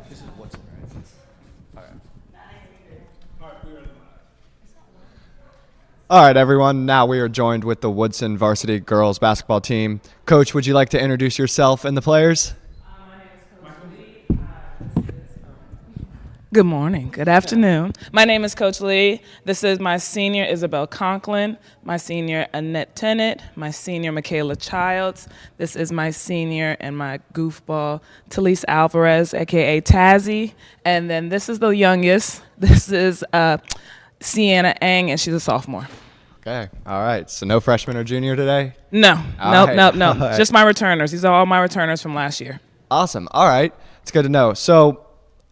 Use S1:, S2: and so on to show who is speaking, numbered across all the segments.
S1: This is Woodson, right? All right, everyone. Now we are joined with the Woodson Varsity Girls basketball team. Coach, would you like to introduce yourself and the players?
S2: Good morning. Good afternoon. My name is Coach Lee. This is my senior, Isabel Conklin, my senior, Annette Tennant, my senior, Michaela Childs. This is my senior and my goofball, Talise Alvarez, a.k.a. Tazzy. And then this is the youngest. This is Sienna Ang, and she's a sophomore.
S1: Okay. All right. So no freshman or junior today?
S2: No.
S1: All right.
S2: No.
S1: All right.
S2: Just my returners. These are all my returners from last year.
S1: Awesome. All right. It's good to know. So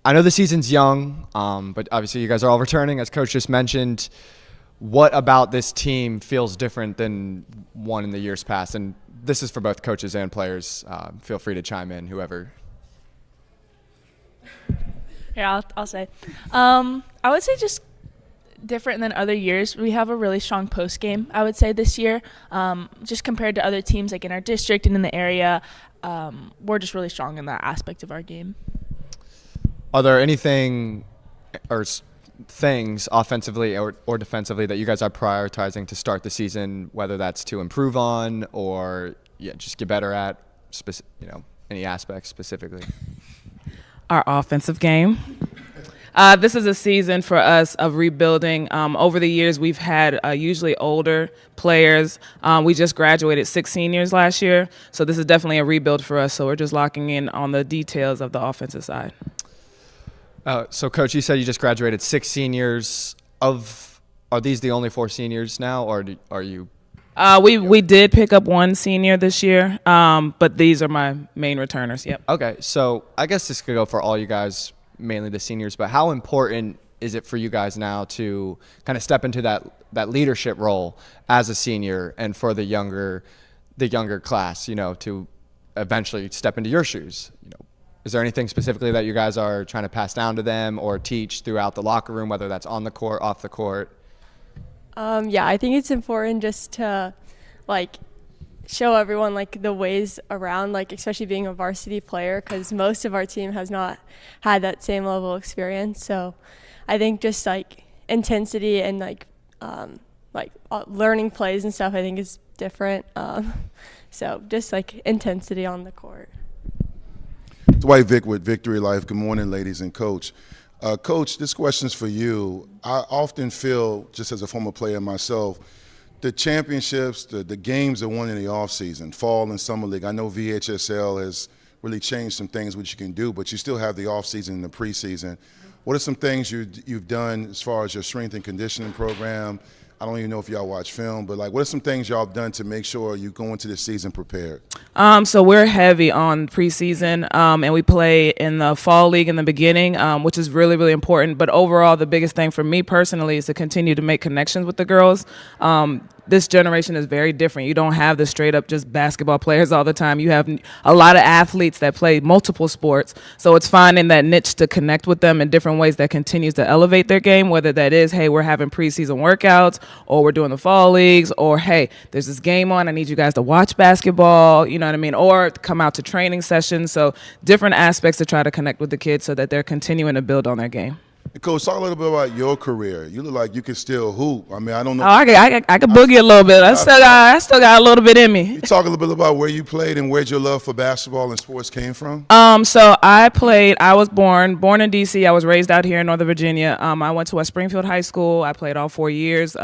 S1: I know the season's young, but obviously you guys are all returning, as Coach just mentioned. What about this team feels different than one in the years past? And this is for both coaches and players. Feel free to chime in, whoever.
S3: Here, I'll say. I would say just different than other years. We have a really strong post game, I would say, this year. Just compared to other teams like in our district and in the area, we're just really strong in that aspect of our game.
S1: Are there anything or things offensively or defensively that you guys are prioritizing to start the season, whether that's to improve on or just get better at, any aspects specifically?
S2: Our offensive game. This is a season for us of rebuilding. Over the years, we've had usually older players. We just graduated 6 seniors last year, so this is definitely a rebuild for us. So we're just locking in on the details of the offensive side.
S1: So, Coach, you said you just graduated 6 seniors. Are these the only 4 seniors now, or are you?
S2: We did pick up 1 senior this year, but these are my main returners. Yep.
S1: Okay, so I guess this could go for all you guys, mainly the seniors. But how important is it for you guys now to kind of step into that leadership role as a senior, and for the younger class, to eventually step into your shoes? Is there anything specifically that you guys are trying to pass down to them or teach throughout the locker room, whether that's on the court, off the court?
S4: Yeah, I think it's important just to, show everyone, the ways around, especially being a varsity player, because most of our team has not had that same level of experience. So I think just, intensity and, learning plays and stuff, I think is different. So just, intensity on the court.
S5: Dwight Vick with Victory Life. Good morning, ladies and Coach. Coach, this question is for you. I often feel, just as a former player myself, the championships, the games are won in the offseason, fall and summer league. I know VHSL has really changed some things which you can do, but you still have the offseason and the preseason. What are some things you've done as far as your strength and conditioning program? I don't even know if y'all watch film, but what are some things y'all have done to make sure you go into this season prepared?
S2: So we're heavy on preseason, and we play in the fall league in the beginning, which is really, really important. But overall, the biggest thing for me personally is to continue to make connections with the girls. This generation is very different. You don't have the straight up just basketball players all the time. You have a lot of athletes that play multiple sports. So it's finding that niche to connect with them in different ways that continues to elevate their game, whether that is, hey, we're having preseason workouts, or we're doing the fall leagues, or hey, there's this game on, I need you guys to watch basketball, you know what I mean, or come out to training sessions. So different aspects to try to connect with the kids so that they're continuing to build on their game.
S5: Coach, talk a little bit about your career. You look like you can still hoop. I mean, I don't know.
S2: Oh, I can boogie a little bit. I still got a little bit in me.
S5: You talk a little bit about where you played and where your love for basketball and sports came from?
S2: So I was born in D.C. I was raised out here in Northern Virginia. I went to West Springfield High School. I played all 4 years.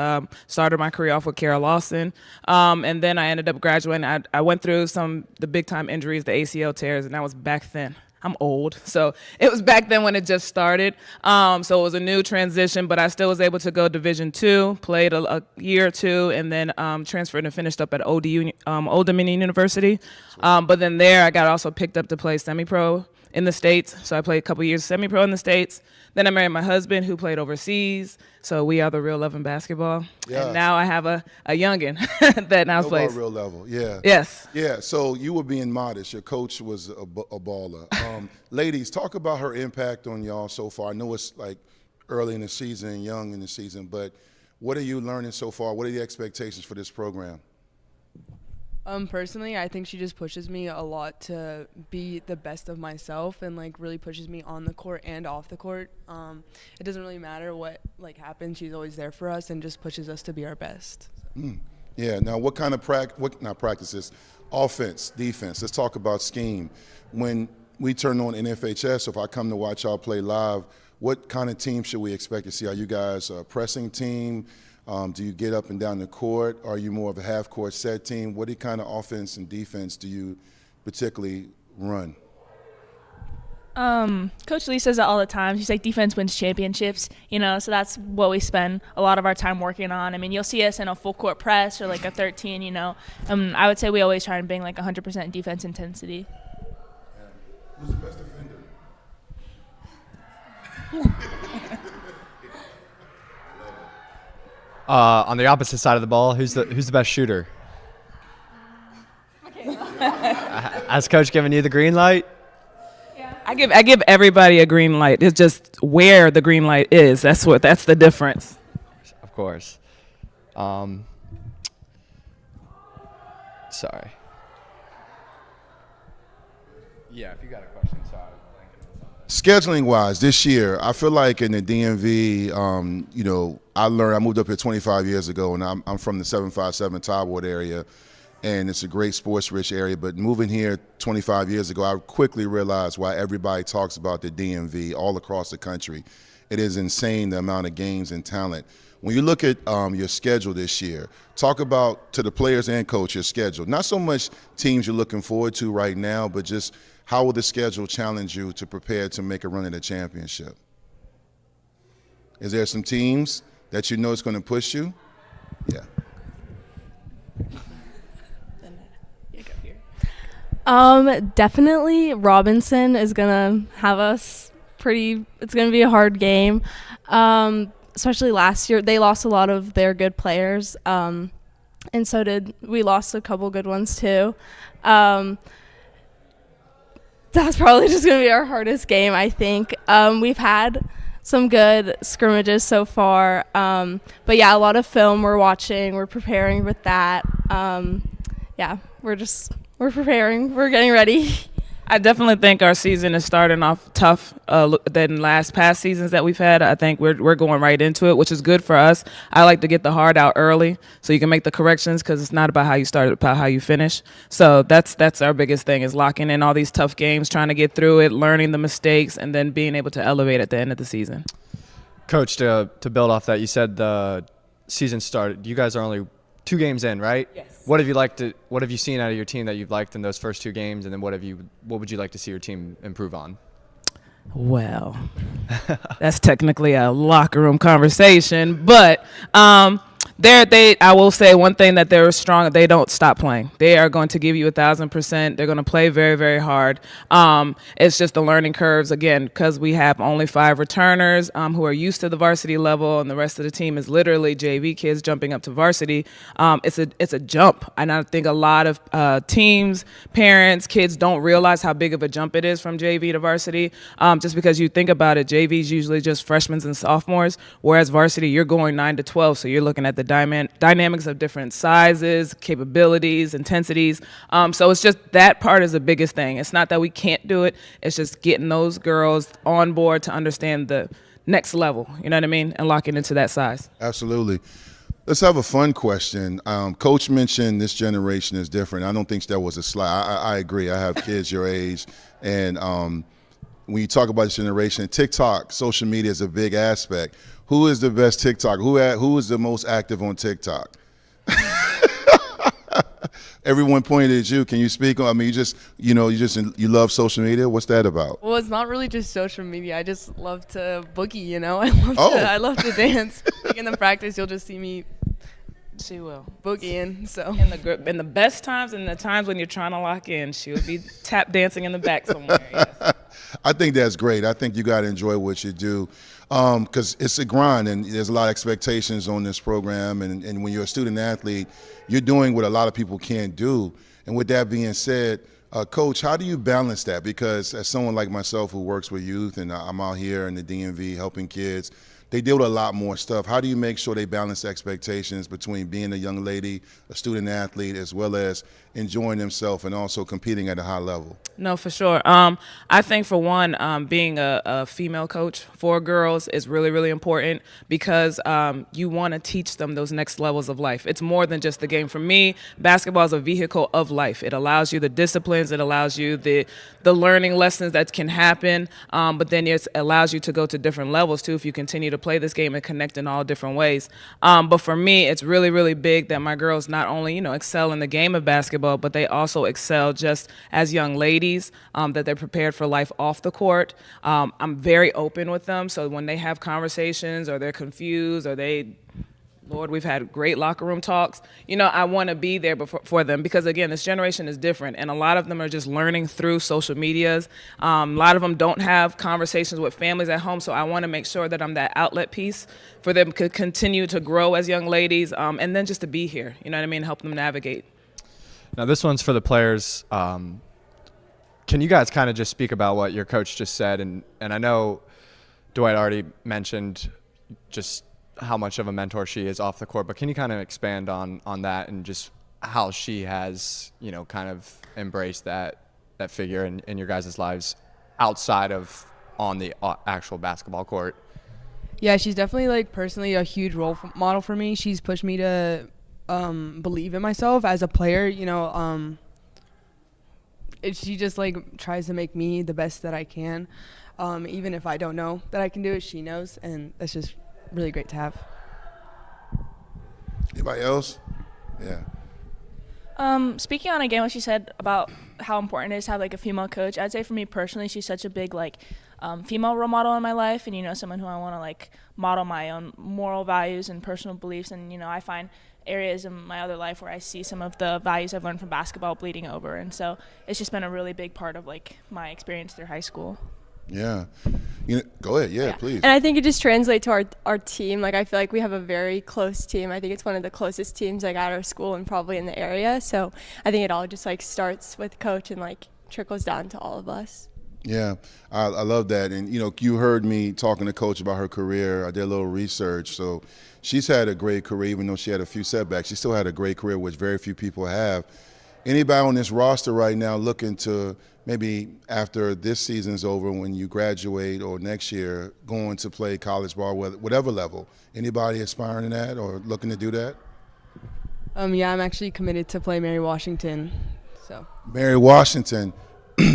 S2: Started my career off with Carol Lawson. And then I ended up graduating. I went through the big-time injuries, the ACL tears, and that was back then. I'm old, so it was back then when it just started. So it was a new transition, but I still was able to go Division II, played a year or two, and then transferred and finished up at Old Dominion University. But then there, I got also picked up to play semi-pro in the States. So I played a couple years semi-pro in the States. Then I married my husband who played overseas. So we are the real love in basketball.
S5: Yeah.
S2: And now I have a youngin that now plays.
S5: Real level, yeah.
S2: Yes.
S5: Yeah, so you were being modest. Your coach was a baller. Ladies, talk about her impact on y'all so far. I know it's like early in the season, young in the season, but what are you learning so far? What are the expectations for this program?
S6: Personally, I think she just pushes me a lot to be the best of myself and like really pushes me on the court and off the court. It doesn't really matter what like happens. She's always there for us and just pushes us to be our best.
S5: Yeah, now what kind of practices, offense, defense, let's talk about scheme. When we turn on NFHS, if I come to watch y'all play live, what kind of team should we expect to see? Are you guys a pressing team? Do you get up and down the court? Are you more of a half-court set team? What kind of offense and defense do you particularly run?
S3: Coach Lee says that all the time. She's like, defense wins championships, so that's what we spend a lot of our time working on. I mean, you'll see us in a full court press or like a 13, I would say we always try and bring like 100% defense intensity.
S5: Who's the best defender?
S1: On the opposite side of the ball, who's the best shooter? Has Coach given you the green light?
S2: I give everybody a green light. It's just where the green light is. That's the difference.
S1: Of course. Sorry. Yeah, if you got a question, sorry.
S5: Scheduling wise, this year, I feel like in the DMV, I moved up here 25 years ago, and I'm from the 757 Tybord area, and it's a great sports-rich area. But moving here 25 years ago, I quickly realized why everybody talks about the DMV all across the country. It is insane the amount of games and talent. When you look at your schedule this year, talk about, to the players and coach, your schedule. Not so much teams you're looking forward to right now, but just how will the schedule challenge you to prepare to make a run at a championship? Is there some teams that you know is going to push you? Yeah.
S4: Definitely Robinson is gonna have us it's gonna be a hard game. Especially last year, they lost a lot of their good players. And so we lost a couple good ones too. That's probably just going to be our hardest game, I think. We've had some good scrimmages so far. But, yeah, a lot of film we're watching. We're preparing with that. We're preparing. We're getting ready.
S2: I definitely think our season is starting off tough than past seasons that we've had. I think we're going right into it, which is good for us. I like to get the hard out early so you can make the corrections because it's not about how you start, it's about how you finish. So that's our biggest thing is locking in all these tough games, trying to get through it, learning the mistakes, and then being able to elevate at the end of the season.
S1: Coach, to build off that, you said the season started. You guys are only 2 games in, right?
S2: Yes.
S1: What have you seen out of your team that you've liked in those first 2 games, and then what would you like to see your team improve on?
S2: Well, that's technically a locker room conversation, but I will say one thing that they're strong. They don't stop playing. They are going to give you 1,000%. They're going to play very, very hard. It's just the learning curves again because we have only 5 returners who are used to the varsity level, and the rest of the team is literally JV kids jumping up to varsity. It's a jump, and I think a lot of teams, parents, kids don't realize how big of a jump it is from JV to varsity. Just because you think about it, JV is usually just freshmen and sophomores, whereas varsity you're going 9 to 12, so you're looking at the dynamics of different sizes, capabilities, intensities. So it's just that part is the biggest thing. It's not that we can't do it. It's just getting those girls on board to understand the next level, you know what I mean, and locking into that size.
S5: Absolutely. Let's have a fun question. Coach mentioned this generation is different. I don't think that was a slide. I agree. I have kids your age, and when you talk about this generation, TikTok, social media is a big aspect. Who is the best TikToker? Who is the most active on TikTok? Everyone pointed at you. Can you speak on? I mean, you love social media. What's that about?
S6: Well, it's not really just social media. I just love to boogie, you know.
S5: Oh.
S6: I love to dance. Like in the practice, you'll just see me
S2: She will.
S6: boogieing. So
S2: In the best times and the times when you're trying to lock in, she would be tap dancing in the back somewhere. Yes.
S5: I think that's great. I think you got to enjoy what you do because it's a grind and there's a lot of expectations on this program. And when you're a student athlete, you're doing what a lot of people can't do. And with that being said, Coach, how do you balance that? Because as someone like myself who works with youth and I'm out here in the DMV helping kids, they deal with a lot more stuff. How do you make sure they balance expectations between being a young lady, a student athlete, as well as enjoying themselves and also competing at a high level?
S2: No, for sure. I think for one, being a female coach for girls is really, really important because you want to teach them those next levels of life. It's more than just the game. For me, basketball is a vehicle of life. It allows you the disciplines. It allows you the learning lessons that can happen. But then it allows you to go to different levels too if you continue to play this game and connect in all different ways. But for me, it's really, really big that my girls not only, excel in the game of basketball, but they also excel just as young ladies, that they're prepared for life off the court. I'm very open with them. So when they have conversations or they're confused or Lord, we've had great locker room talks. I want to be there for them because, again, this generation is different, and a lot of them are just learning through social medias. A lot of them don't have conversations with families at home, so I want to make sure that I'm that outlet piece for them to continue to grow as young ladies, and then just to be here, you know what I mean, help them navigate.
S1: Now, this one's for the players. Can you guys kind of just speak about what your coach just said? And I know Dwight already mentioned just how much of a mentor she is off the court, but can you kind of expand on that and just how she has, kind of embraced that figure in your guys' lives outside of on the actual basketball court?
S6: yeah, she's definitely personally a huge role model for me. She's pushed me to believe in myself as a player. She just tries to make me the best that I can, even if I don't know that I can do it. She knows, and that's just really great to have.
S5: Anybody else? Yeah.
S3: Speaking on again what she said about how important it is to have a female coach, I'd say for me personally, she's such a big female role model in my life, and someone who I want to model my own moral values and personal beliefs, and I find areas in my other life where I see some of the values I've learned from basketball bleeding over, and so it's just been a really big part of my experience through high school.
S5: Yeah. Go ahead. Yeah, please.
S4: And I think it just translates to our team. I feel like we have a very close team. I think it's one of the closest teams at our school and probably in the area. So I think it all just starts with coach and trickles down to all of us.
S5: Yeah, I love that. And, you heard me talking to Coach about her career. I did a little research. So she's had a great career, even though she had a few setbacks. She still had a great career, which very few people have. Anybody on this roster right now looking to maybe after this season's over, when you graduate or next year, going to play college ball, whatever level, anybody aspiring to that or looking to do that?
S6: Yeah, I'm actually committed to play Mary Washington. So
S5: Mary Washington.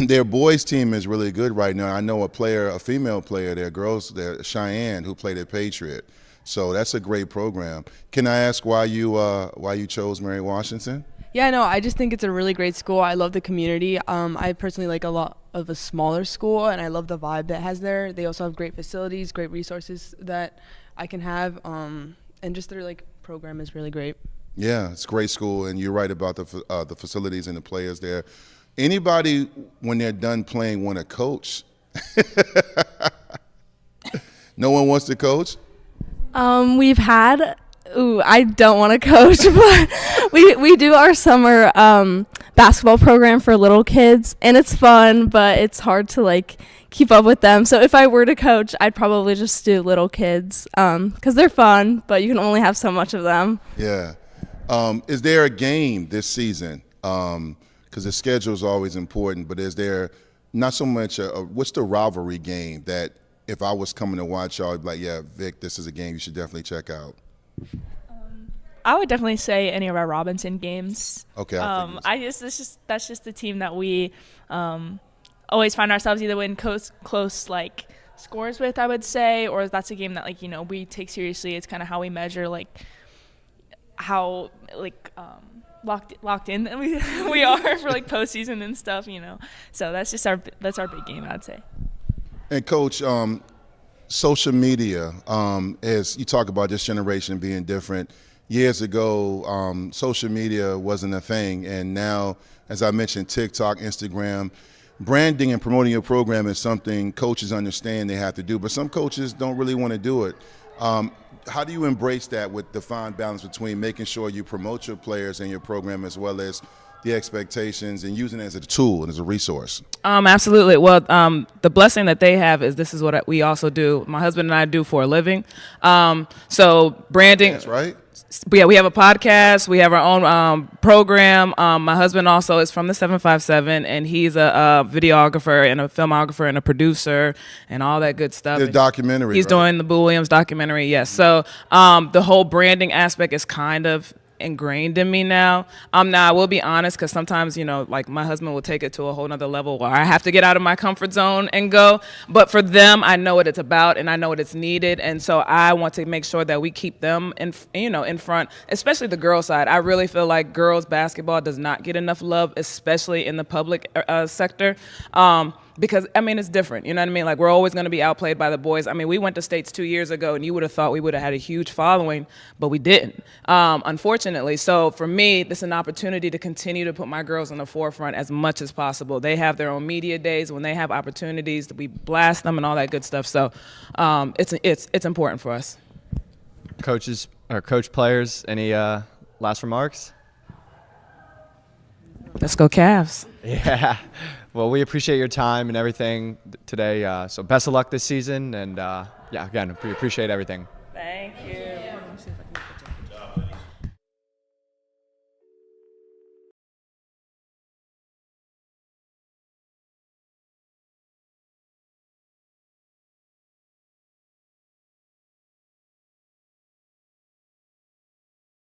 S5: Their boys team is really good right now. I know a female player, their girls, Cheyenne, who played at Patriot. So that's a great program. Can I ask why you chose Mary Washington?
S6: yeah, no, I just think it's a really great school. I love the community. I personally like a lot of a smaller school, and I love the vibe that it has there. They also have great facilities, great resources that I can have, and just their program is really great.
S5: Yeah, it's a great school, and you're right about the facilities and the players there. Anybody, when they're done playing, want to coach? No one wants to coach?
S7: We've had I don't want to coach, but we do our summer basketball program for little kids, and it's fun, but it's hard to keep up with them. So if I were to coach, I'd probably just do little kids because they're fun, but you can only have so much of them.
S5: Yeah. Is there a game this season? Because the schedule is always important, but is there not so much what's the rivalry game that if I was coming to watch y'all, I'd be like, yeah, Vic, this is a game you should definitely check out?
S3: I would definitely say any of our Robinson games.
S5: Okay.
S3: That's just the team that we always find ourselves either in close scores with, I would say, or that's a game that we take seriously. It's kind of how we measure how locked in than we are for like postseason and stuff, you know. So that's our big game, I'd say.
S5: And Coach, social media, as you talk about this generation being different, years ago, social media wasn't a thing. And now, as I mentioned, TikTok, Instagram, branding and promoting your program is something coaches understand they have to do, but some coaches don't really want to do it. How do you embrace that with the fine balance between making sure you promote your players and your program as well as the expectations and using it as a tool and as a resource?
S2: Absolutely. Well, the blessing that they have is this is what we also do. My husband and I do for a living. So branding.
S5: That's right.
S2: Yeah, we have a podcast. We have our own program. My husband also is from the 757, and he's a videographer and a filmographer and a producer and all that good stuff.
S5: The documentary.
S2: He's doing the Boo Williams documentary, yes. So the whole branding aspect is kind of ingrained in me now. Now I will be honest, because sometimes, you know, like my husband will take it to a whole nother level where I have to get out of my comfort zone and go. But for them, I know what it's about and I know what it's needed, and so I want to make sure that we keep them in front, especially the girls side. I really feel like girls basketball does not get enough love, especially in the public sector. Because, I mean, it's different, you know what I mean? Like, we're always going to be outplayed by the boys. I mean, we went to States 2 years ago, and you would have thought we would have had a huge following, but we didn't, unfortunately. So for me, this is an opportunity to continue to put my girls on the forefront as much as possible. They have their own media days. When they have opportunities, we blast them and all that good stuff. So it's important for us.
S1: Coaches or coach players, any last remarks?
S2: Let's go Cavs.
S1: Yeah. Well, we appreciate your time and everything today. So best of luck this season. And, yeah, again, we appreciate everything.